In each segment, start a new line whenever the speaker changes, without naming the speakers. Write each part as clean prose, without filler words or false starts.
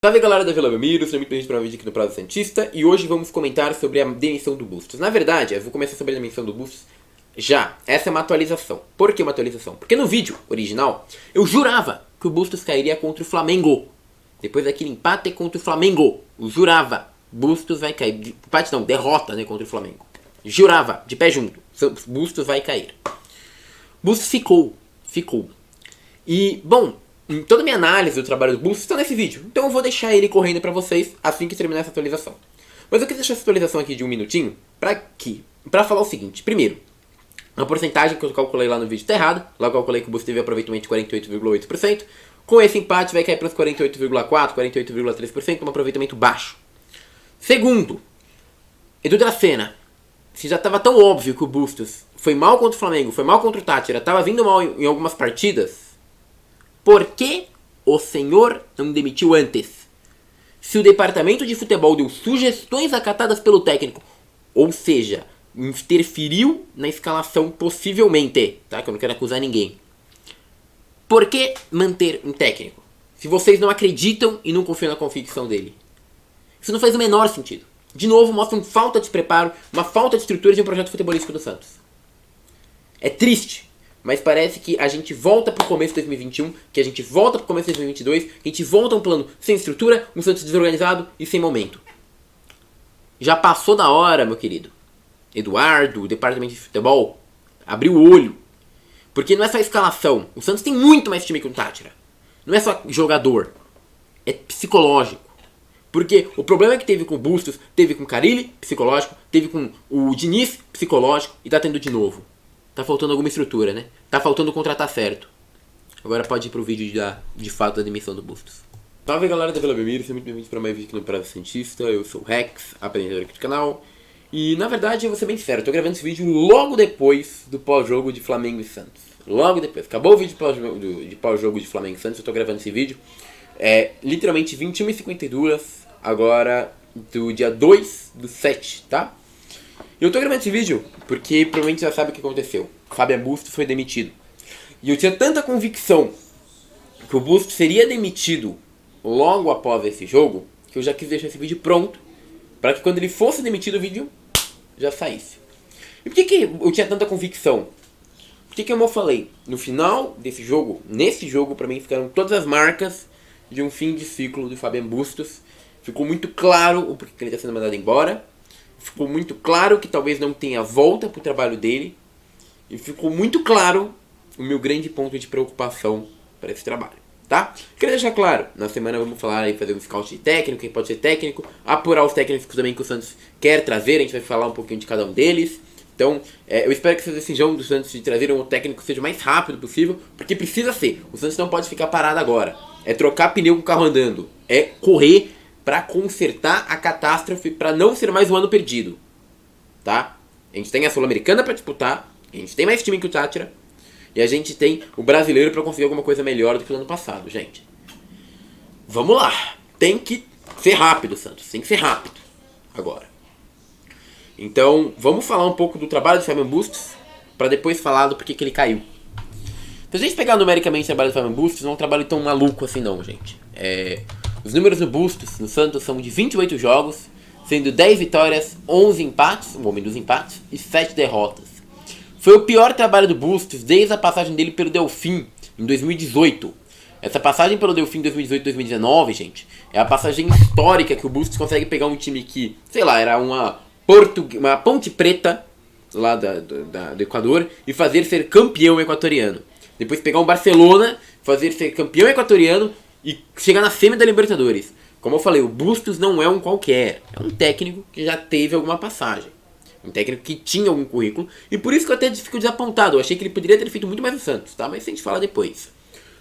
Salve galera da Vila Belmiro, sejam muito bem-vindos para um vídeo aqui no Prazo Santista. E hoje vamos comentar sobre a demissão do Bustos. Na verdade, eu vou começar sobre a demissão do Bustos já. Essa é uma atualização. Por que uma atualização? Porque no vídeo original, eu jurava que o Bustos cairia contra o Flamengo. Depois daquele empate contra o Flamengo. Eu jurava, Bustos vai cair. Empate não, derrota, né, contra o Flamengo. Jurava, de pé junto, Bustos vai cair. Bustos ficou. E, bom, toda a minha análise do trabalho do Bustos está nesse vídeo. Então eu vou deixar ele correndo para vocês assim que terminar essa atualização. Mas eu quis deixar essa atualização aqui de um minutinho para falar o seguinte. Primeiro, a porcentagem que eu calculei lá no vídeo está errada. Lá eu calculei que o Bustos teve aproveitamento de 48,8%. Com esse empate vai cair para os 48,4%, 48,3%, um aproveitamento baixo. Segundo, Edu Dracena. Se já estava tão óbvio que o Bustos foi mal contra o Flamengo, foi mal contra o Táchira, estava vindo mal em algumas partidas, por que o senhor não demitiu antes? Se o departamento de futebol deu sugestões acatadas pelo técnico, ou seja, interferiu na escalação possivelmente, tá? Que eu não quero acusar ninguém. Por que manter um técnico? Se vocês não acreditam e não confiam na convicção dele. Isso não faz o menor sentido. De novo, mostra uma falta de preparo, uma falta de estrutura de um projeto futebolístico do Santos. É triste. Mas parece que a gente volta pro começo de 2021, que a gente volta pro começo de 2022, que a gente volta a um plano sem estrutura, um Santos desorganizado e sem momento. Já passou da hora, meu querido. Eduardo, o departamento de futebol, abriu o olho. Porque não é só escalação. O Santos tem muito mais time que o Táchira. Não é só jogador. É psicológico. Porque o problema que teve com o Bustos, teve com o Carille, psicológico, teve com o Diniz, psicológico, e tá tendo de novo. Tá faltando alguma estrutura, né? Tá faltando contratar certo. Agora pode ir pro vídeo de fato da demissão do Bustos. Salve galera da Vila Belmiro, sejam muito bem-vindos para mais vídeo aqui no Prazo Santista. Eu sou o Rex, aprendedor aqui do canal. E na verdade, eu vou ser bem sincero, eu tô gravando esse vídeo logo depois do pós-jogo de Flamengo e Santos. Logo depois. Acabou o vídeo de pós-jogo de Flamengo e Santos, eu tô gravando esse vídeo. É literalmente 21h52, agora do dia 2/7, tá? Eu tô gravando esse vídeo porque provavelmente já sabe o que aconteceu. Fábio Bustos foi demitido. E eu tinha tanta convicção que o Bustos seria demitido logo após esse jogo, que eu já quis deixar esse vídeo pronto, para que quando ele fosse demitido o vídeo já saísse. E por que eu tinha tanta convicção? Porque como eu falei, no final desse jogo, nesse jogo pra mim ficaram todas as marcas de um fim de ciclo do Fábio Bustos. Ficou muito claro o porquê que ele está sendo mandado embora. Ficou muito claro que talvez não tenha volta para o trabalho dele. E ficou muito claro o meu grande ponto de preocupação para esse trabalho, tá? Queria deixar claro, na semana vamos falar aí, fazer um scout de técnico, quem pode ser técnico, apurar os técnicos também que o Santos quer trazer, a gente vai falar um pouquinho de cada um deles. Então, eu espero que essa decisão do Santos de trazer um técnico seja o mais rápido possível, porque precisa ser. O Santos não pode ficar parado agora. É trocar pneu com o carro andando. É correr para consertar a catástrofe, para não ser mais um ano perdido, tá? A gente tem a Sul-Americana para disputar, a gente tem mais time que o Táchira, e a gente tem o brasileiro para conseguir alguma coisa melhor do que o ano passado, gente. Vamos lá, tem que ser rápido, Santos, tem que ser rápido agora. Então, vamos falar um pouco do trabalho do Fábio Bustos, para depois falar do porquê que ele caiu. Se a gente pegar numericamente o trabalho do Fábio Bustos, não é um trabalho tão maluco assim não, gente. Os números do Bustos no Santos são de 28 jogos, sendo 10 vitórias, 11 empates, o homem dos empates, e 7 derrotas. Foi o pior trabalho do Bustos desde a passagem dele pelo Delfim, em 2018. Essa passagem pelo Delfim em 2018-2019, gente, é a passagem histórica que o Bustos consegue pegar um time que, sei lá, era uma Ponte Preta, lá do Equador, e fazer ser campeão equatoriano. Depois pegar um Barcelona, fazer ser campeão equatoriano e chegar na semi da Libertadores. Como eu falei, o Bustos não é um qualquer. É um técnico que já teve alguma passagem. Um técnico que tinha algum currículo. E por isso que eu até fico desapontado. Eu achei que ele poderia ter feito muito mais no Santos, tá? Mas a gente fala depois.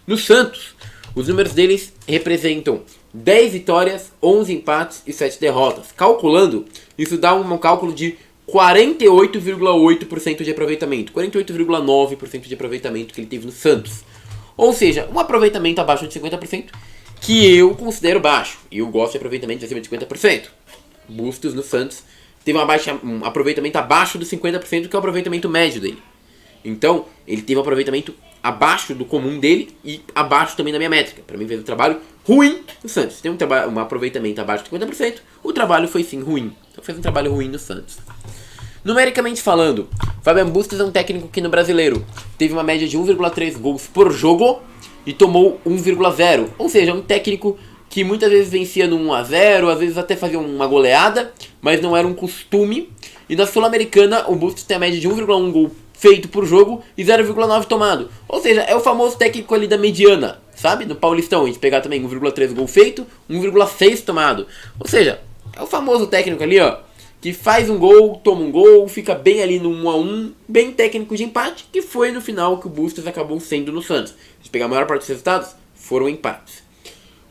No Santos, os números deles representam 10 vitórias, 11 empates e 7 derrotas. Calculando, isso dá um cálculo de 48,8% de aproveitamento. 48,9% de aproveitamento que ele teve no Santos. Ou seja, um aproveitamento abaixo de 50%, que eu considero baixo. E eu gosto de aproveitamento acima de 50%. Bustos no Santos teve um aproveitamento abaixo dos 50%, que é o aproveitamento médio dele. Então, ele teve um aproveitamento abaixo do comum dele e abaixo também da minha métrica. Para mim fez um trabalho ruim no Santos. Tem um aproveitamento abaixo de 50%, o trabalho foi sim ruim. Então fez um trabalho ruim no Santos. Numericamente falando, Fabian Bustos é um técnico que no Brasileiro teve uma média de 1,3 gols por jogo e tomou 1,0. Ou seja, um técnico que muitas vezes vencia no 1-0, às vezes até fazia uma goleada, mas não era um costume. E na Sul-Americana, o Bustos tem a média de 1,1 gol feito por jogo e 0,9 tomado. Ou seja, é o famoso técnico ali da mediana, sabe? No Paulistão, a gente pegar também 1,3 gol feito, 1,6 tomado. Ou seja, é o famoso técnico ali, ó, que faz um gol, toma um gol, fica bem ali no 1-1, bem técnico de empate, que foi no final que o Bustos acabou sendo no Santos. Se a gente pegar a maior parte dos resultados, foram empates.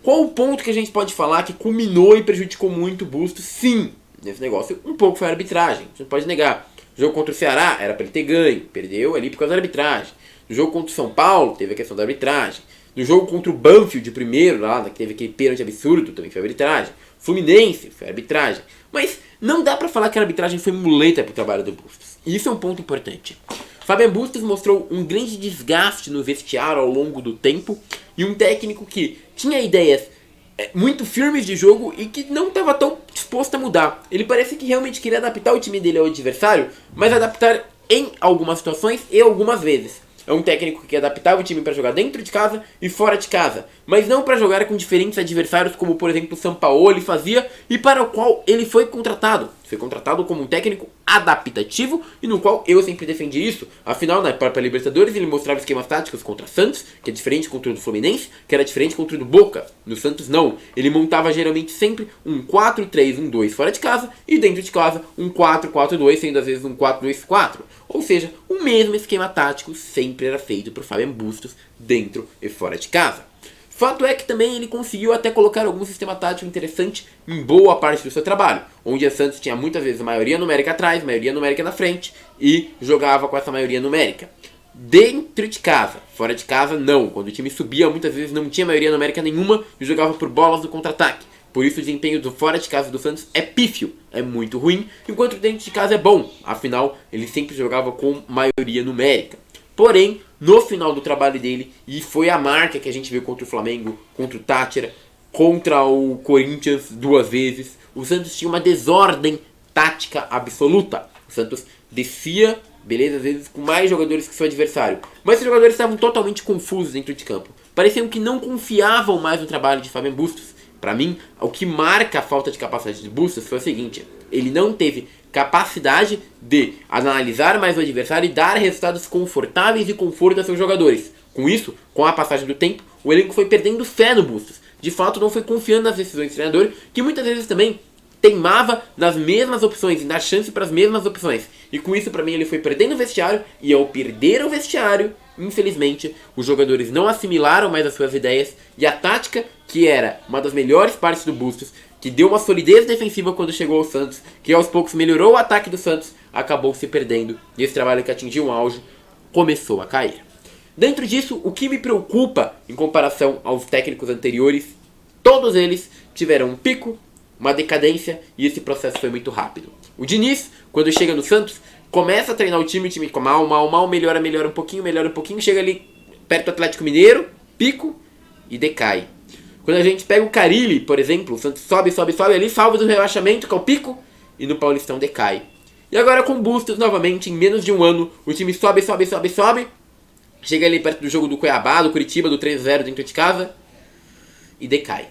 Qual o ponto que a gente pode falar que culminou e prejudicou muito o Bustos? Sim, nesse negócio, um pouco foi a arbitragem, a gente não pode negar. O jogo contra o Ceará era para ele ter ganho, perdeu ali por causa da arbitragem. No jogo contra o São Paulo, teve a questão da arbitragem. No jogo contra o Banfield, primeiro, lá, que teve aquele pênalti absurdo, também foi arbitragem. Fluminense, foi arbitragem. Mas não dá pra falar que a arbitragem foi muleta pro trabalho do Bustos. E isso é um ponto importante. Fabian Bustos mostrou um grande desgaste no vestiário ao longo do tempo e um técnico que tinha ideias muito firmes de jogo e que não estava tão disposto a mudar. Ele parece que realmente queria adaptar o time dele ao adversário, mas adaptar em algumas situações e algumas vezes. É um técnico que adaptava o time para jogar dentro de casa e fora de casa, mas não para jogar com diferentes adversários, como por exemplo o Sampaoli fazia, e para o qual ele foi contratado. Foi contratado como um técnico adaptativo e no qual eu sempre defendi isso. Afinal, na própria Libertadores ele mostrava esquemas táticos contra Santos, que é diferente contra o do Fluminense, que era diferente contra o do Boca. No Santos não. Ele montava geralmente sempre um 4-3-1-2 fora de casa e dentro de casa um 4-4-2, sendo às vezes um 4-2-4. Ou seja, o mesmo esquema tático sempre era feito por Fabian Bustos dentro e fora de casa. Fato é que também ele conseguiu até colocar algum sistema tático interessante em boa parte do seu trabalho, onde a Santos tinha muitas vezes a maioria numérica atrás, maioria numérica na frente e jogava com essa maioria numérica. Dentro de casa, fora de casa não, quando o time subia muitas vezes não tinha maioria numérica nenhuma e jogava por bolas do contra-ataque. Por isso o desempenho do fora de casa do Santos é pífio, é muito ruim, enquanto dentro de casa é bom, afinal ele sempre jogava com maioria numérica. Porém, no final do trabalho dele, e foi a marca que a gente viu contra o Flamengo, contra o Táchira, contra o Corinthians 2 vezes, o Santos tinha uma desordem tática absoluta. O Santos descia, beleza, às vezes com mais jogadores que seu adversário, mas os jogadores estavam totalmente confusos dentro de campo. Pareciam que não confiavam mais no trabalho de Fabian Bustos. Para mim, o que marca a falta de capacidade de Bustos foi o seguinte: ele não teve capacidade de analisar mais o adversário e dar resultados confortáveis e conforto a seus jogadores. Com isso, com a passagem do tempo, o elenco foi perdendo fé no Bustos. De fato, não foi confiando nas decisões do treinador, que muitas vezes também teimava nas mesmas opções e dar chance para as mesmas opções. E com isso, para mim, ele foi perdendo o vestiário, e ao perder o vestiário, infelizmente, os jogadores não assimilaram mais as suas ideias, e a tática, que era uma das melhores partes do Bustos, que deu uma solidez defensiva quando chegou ao Santos, que aos poucos melhorou o ataque do Santos, acabou se perdendo, e esse trabalho que atingiu um auge começou a cair. Dentro disso, o que me preocupa em comparação aos técnicos anteriores, todos eles tiveram um pico, uma decadência, e esse processo foi muito rápido. O Diniz, quando chega no Santos, começa a treinar o time mal, melhora um pouquinho, chega ali perto do Atlético Mineiro, pico, e decai. Quando a gente pega o Carille, por exemplo, o Santos sobe ali, salva do rebaixamento, que é o pico, e no Paulistão decai. E agora com Bustos, novamente, em menos de um ano, o time sobe, chega ali perto do jogo do Cuiabá, do Curitiba, do 3-0 dentro de casa, e decai.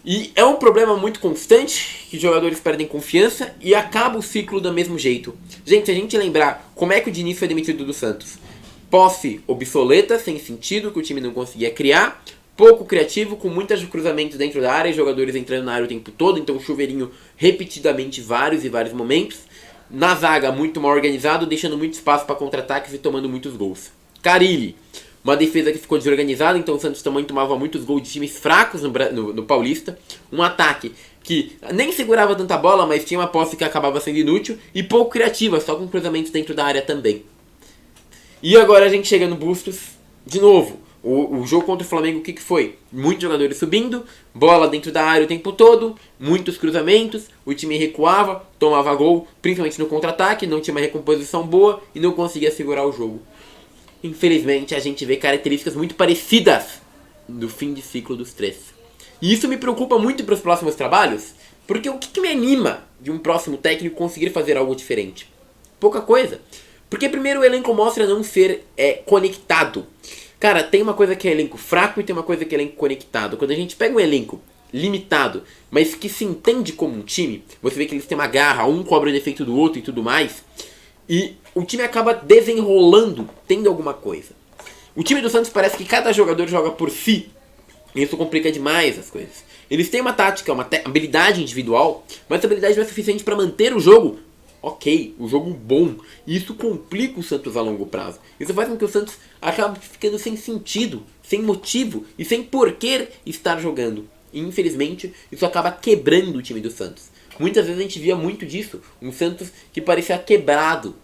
E é um problema muito constante, que os jogadores perdem confiança e acaba o ciclo do mesmo jeito. Gente, se a gente lembrar como é que o Diniz foi demitido do Santos: posse obsoleta, sem sentido, que o time não conseguia criar, pouco criativo, com muitos cruzamentos dentro da área, jogadores entrando na área o tempo todo, então chuveirinho repetidamente vários momentos. Na zaga, muito mal organizado, deixando muito espaço para contra-ataques e tomando muitos gols. Carille, uma defesa que ficou desorganizada, então o Santos também tomava muitos gols de times fracos no Paulista. Um ataque que nem segurava tanta bola, mas tinha uma posse que acabava sendo inútil, e pouco criativa, só com cruzamentos dentro da área também. E agora a gente chega no Bustos, de novo. O jogo contra o Flamengo, o que foi? Muitos jogadores subindo, bola dentro da área o tempo todo, muitos cruzamentos, o time recuava, tomava gol, principalmente no contra-ataque, não tinha uma recomposição boa e não conseguia segurar o jogo. infelizmente a gente vê características muito parecidas do fim de ciclo dos três. E isso me preocupa muito para os próximos trabalhos, porque o que me anima de um próximo técnico conseguir fazer algo diferente? Pouca coisa. Porque primeiro o elenco mostra não ser conectado. Cara, tem uma coisa que é elenco fraco e tem uma coisa que é elenco conectado. Quando a gente pega um elenco limitado, mas que se entende como um time, você vê que eles têm uma garra, um cobra o defeito do outro e tudo mais, e o time acaba desenrolando, tendo alguma coisa. O time do Santos parece que cada jogador joga por si, e isso complica demais as coisas. Eles têm uma tática, uma habilidade individual, mas essa habilidade não é suficiente para manter o jogo ok, o jogo bom. E isso complica o Santos a longo prazo. Isso faz com que o Santos acabe ficando sem sentido, sem motivo e sem porquê estar jogando. E infelizmente isso acaba quebrando o time do Santos. Muitas vezes a gente via muito disso. Um Santos que parecia quebrado,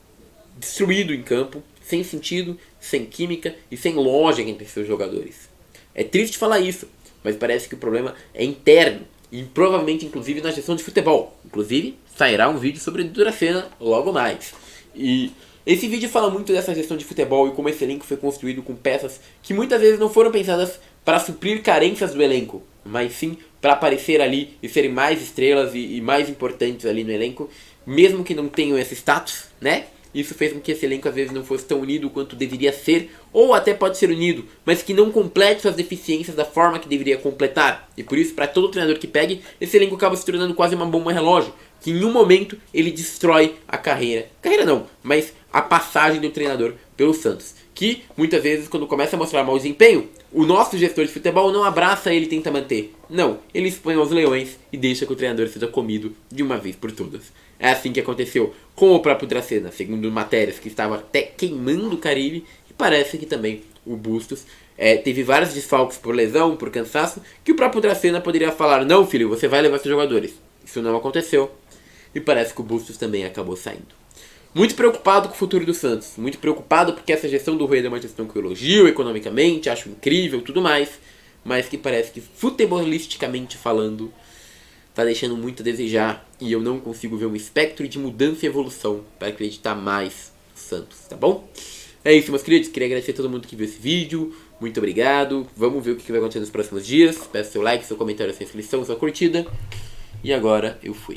destruído em campo, sem sentido, sem química e sem lógica entre seus jogadores. É triste falar isso, mas parece que o problema é interno. E provavelmente, inclusive, na gestão de futebol. Inclusive, sairá um vídeo sobre a Dracena logo mais. E esse vídeo fala muito dessa gestão de futebol e como esse elenco foi construído com peças que muitas vezes não foram pensadas para suprir carências do elenco, mas sim para aparecer ali e serem mais estrelas e mais importantes ali no elenco, mesmo que não tenham esse status, né? Isso fez com que esse elenco às vezes não fosse tão unido quanto deveria ser, ou até pode ser unido, mas que não complete suas deficiências da forma que deveria completar. E por isso, para todo treinador que pegue, esse elenco acaba se tornando quase uma bomba relógio, que em um momento ele destrói a carreira. Carreira não, mas a passagem do treinador pelo Santos. Que muitas vezes, quando começa a mostrar mau desempenho, o nosso gestor de futebol não abraça ele e tenta manter. Não, ele expõe aos leões e deixa que o treinador seja comido de uma vez por todas. É assim que aconteceu com o próprio Dracena, segundo matérias que estava até queimando o Carille, e parece que também o Bustos teve vários desfalques por lesão, por cansaço, que o próprio Dracena poderia falar: não, filho, você vai levar seus jogadores. Isso não aconteceu, e parece que o Bustos também acabou saindo. Muito preocupado com o futuro do Santos, muito preocupado porque essa gestão do Rueda é uma gestão que eu elogio economicamente, acho incrível e tudo mais, mas que parece que futebolisticamente falando tá deixando muito a desejar e eu não consigo ver um espectro de mudança e evolução para acreditar mais no Santos, tá bom? É isso, meus queridos, queria agradecer a todo mundo que viu esse vídeo, muito obrigado, vamos ver o que vai acontecer nos próximos dias, peço seu like, seu comentário, sua inscrição, sua curtida, e agora eu fui.